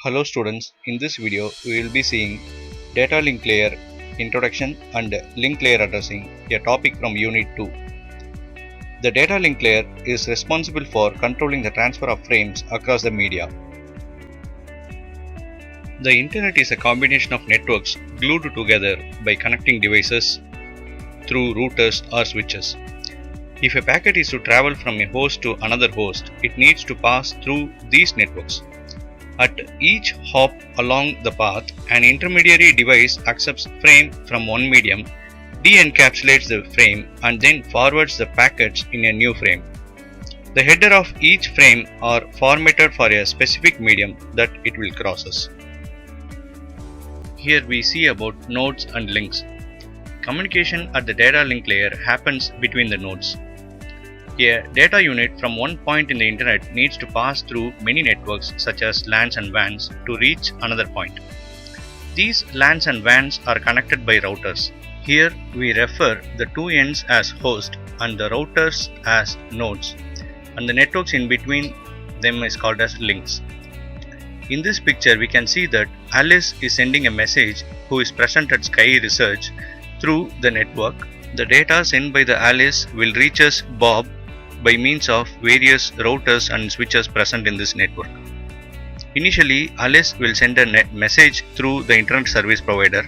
Hello students, in this video we will be seeing Data Link Layer Introduction and Link Layer Addressing, a topic from Unit 2. The data link layer is responsible for controlling the transfer of frames across the media. The internet is a combination of networks glued together by connecting devices through routers or switches. If a packet is to travel from a host to another host, it needs to pass through these networks. At each hop along the path, an intermediary device accepts frame from one medium, de-encapsulates the frame, and then forwards the packets in a new frame. The header of each frame are formatted for a specific medium that it will crosses. Here we see about nodes and links. Communication at the data link layer happens between the nodes. A data unit from one point in the internet needs to pass through many networks such as LANs and WANs to reach another point. These LANs and WANs are connected by routers. Here we refer the two ends as host and the routers as nodes, and the networks in between them is called as links. In this picture we can see that Alice is sending a message who is present at Sky Research through the network. The data sent by the Alice will reach us Bob by means of various routers and switches present in this network. Initially, Alice will send a message through the internet service provider,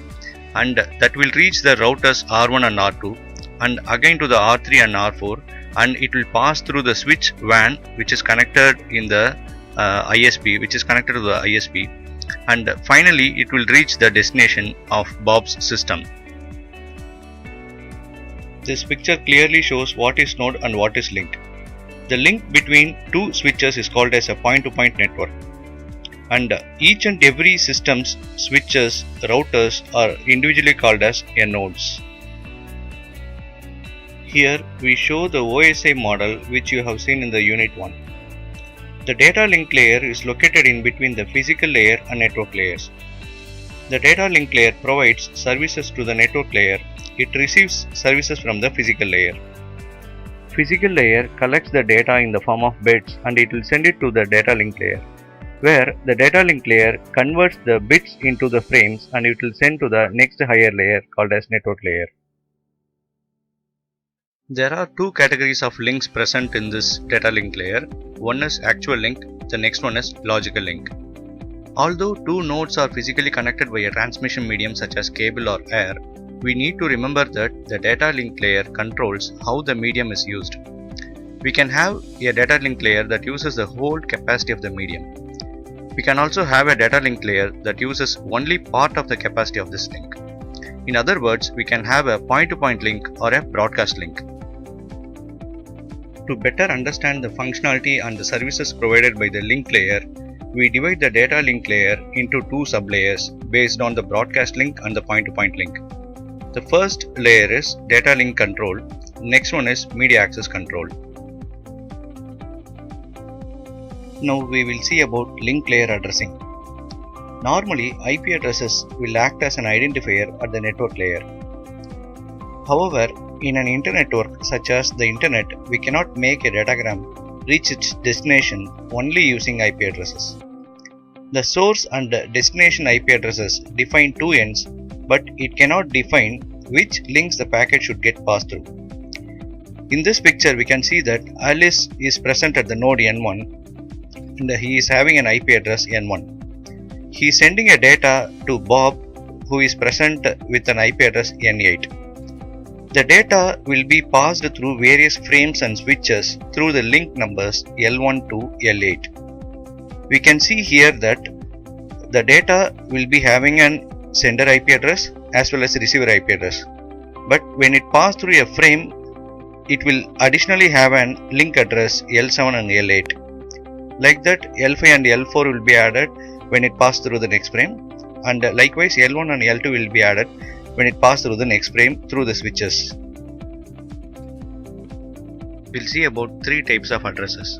and that will reach the routers R1 and R2 and again to the R3 and R4, and it will pass through the switch WAN which is connected in the ISP, which is connected to the ISP, and finally it will reach the destination of Bob's system. This picture clearly shows what is node and what is link. The link between two switches is called as a point-to-point network, and each and every system's switches, routers are individually called as a nodes. Here we show the OSI model which you have seen in the Unit 1. The data link layer is located in between the physical layer and network layers. The data link layer provides services to the network layer. It receives services from the physical layer. Physical layer collects the data in the form of bits and it will send it to the data link layer, where the data link layer converts the bits into the frames and it will send to the next higher layer called as network layer. There are two categories of links present in this data link layer. One is actual link, the next one is logical link. Although two nodes are physically connected by a transmission medium such as cable or air, we need to remember that the data link layer controls how the medium is used. We can have a data link layer that uses the whole capacity of the medium. We can also have a data link layer that uses only part of the capacity of this link. In other words, we can have a point-to-point link or a broadcast link. To better understand the functionality and the services provided by the link layer, we divide the data link layer into two sublayers based on the broadcast link and the point-to-point link. The first layer is data link control, next one is media access control. Now we will see about link layer addressing. Normally IP addresses will act as an identifier at the network layer. However, in an internetwork such as the internet, we cannot make a datagram reach its destination only using IP addresses. The source and destination IP addresses define two ends, but it cannot define which links the packet should get passed through. In this picture we can see that Alice is present at the node N1 and he is having an IP address N1. He is sending a data to Bob who is present with an IP address N8. The data will be passed through various frames and switches through the link numbers L1 to L8. We can see here that the data will be having an sender IP address as well as receiver IP address, but when it passes through a frame, it will additionally have an link address L7 and L8. Like that, L5 and L4 will be added when it passes through the next frame, and likewise L1 and L2 will be added when it passes through the next frame through the switches. We'll see about three types of addresses.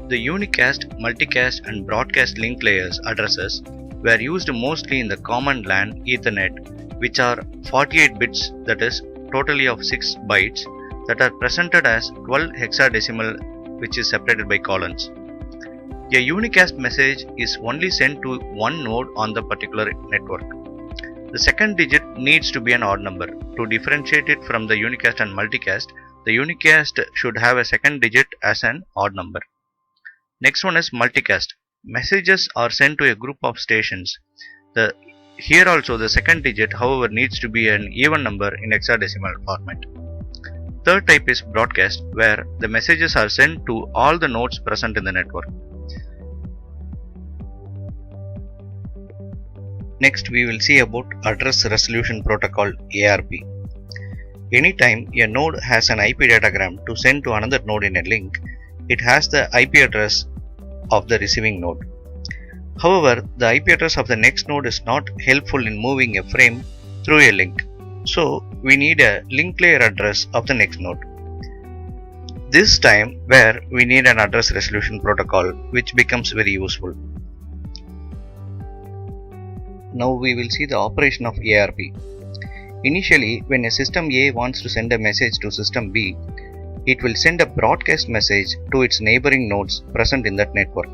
The unicast, multicast and broadcast link layers addresses were used mostly in the common LAN Ethernet, which are 48 bits, that is totally of 6 bytes, that are presented as 12 hexadecimal, which is separated by colons. A unicast message is only sent to one node on the particular network. The second digit needs to be an odd number. To differentiate it from the unicast and multicast, the unicast should have a second digit as an odd number. Next one is multicast. Messages are sent to a group of stations. Here also the second digit, however, needs to be an even number in hexadecimal format. Third type is broadcast, where the messages are sent to all the nodes present in the network. Next, we will see about Address Resolution Protocol (ARP). Anytime a node has an IP datagram to send to another node in a link, it has the IP address of the receiving node. However, the IP address of the next node is not helpful in moving a frame through a link. So, we need a link layer address of the next node. This time, where we need an address resolution protocol, which becomes very useful. Now we will see the operation of ARP. Initially, when a system A wants to send a message to system B, it will send a broadcast message to its neighboring nodes present in that network.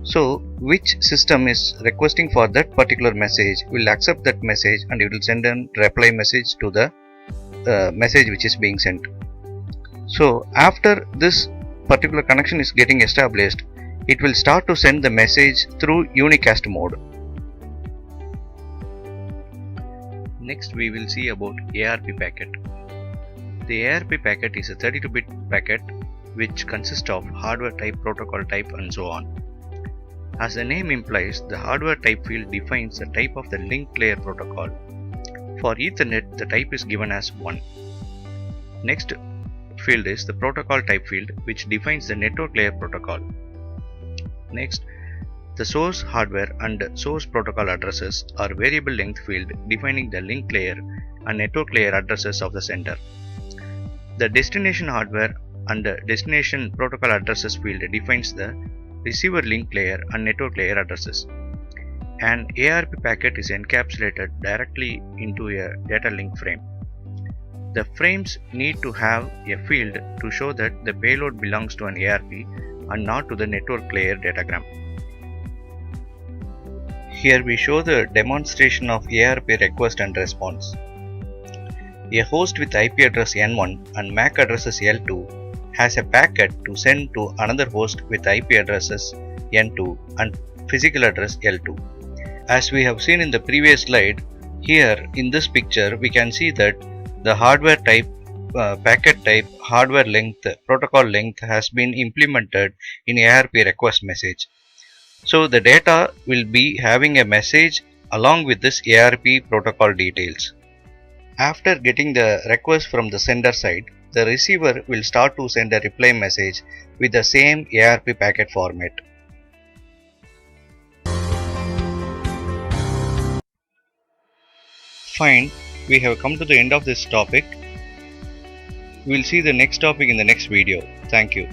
So, which system is requesting for that particular message will accept that message and it will send a reply message to the message which is being sent. So, after this particular connection is getting established, it will start to send the message through unicast mode. Next, we will see about ARP packet. The ARP packet is a 32-bit packet which consists of hardware type, protocol type, and so on. As the name implies, the hardware type field defines the type of the link layer protocol. For Ethernet, the type is given as 1. Next field is the protocol type field, which defines the network layer protocol. Next, the source hardware and source protocol addresses are variable length field defining the link layer and network layer addresses of the sender. The destination hardware and destination protocol addresses field defines the receiver link layer and network layer addresses. An ARP packet is encapsulated directly into a data link frame. The frames need to have a field to show that the payload belongs to an ARP and not to the network layer datagram. Here we show the demonstration of ARP request and response. A host with IP address N1 and MAC addresses L2 has a packet to send to another host with IP addresses N2 and physical address L2. As we have seen in the previous slide, here in this picture we can see that the hardware type, packet type, hardware length, protocol length has been implemented in ARP request message. So the data will be having a message along with this ARP protocol details. After getting the request from the sender side, the receiver will start to send a reply message with the same ARP packet format. Fine, we have come to the end of this topic. We will see the next topic in the next video. Thank you.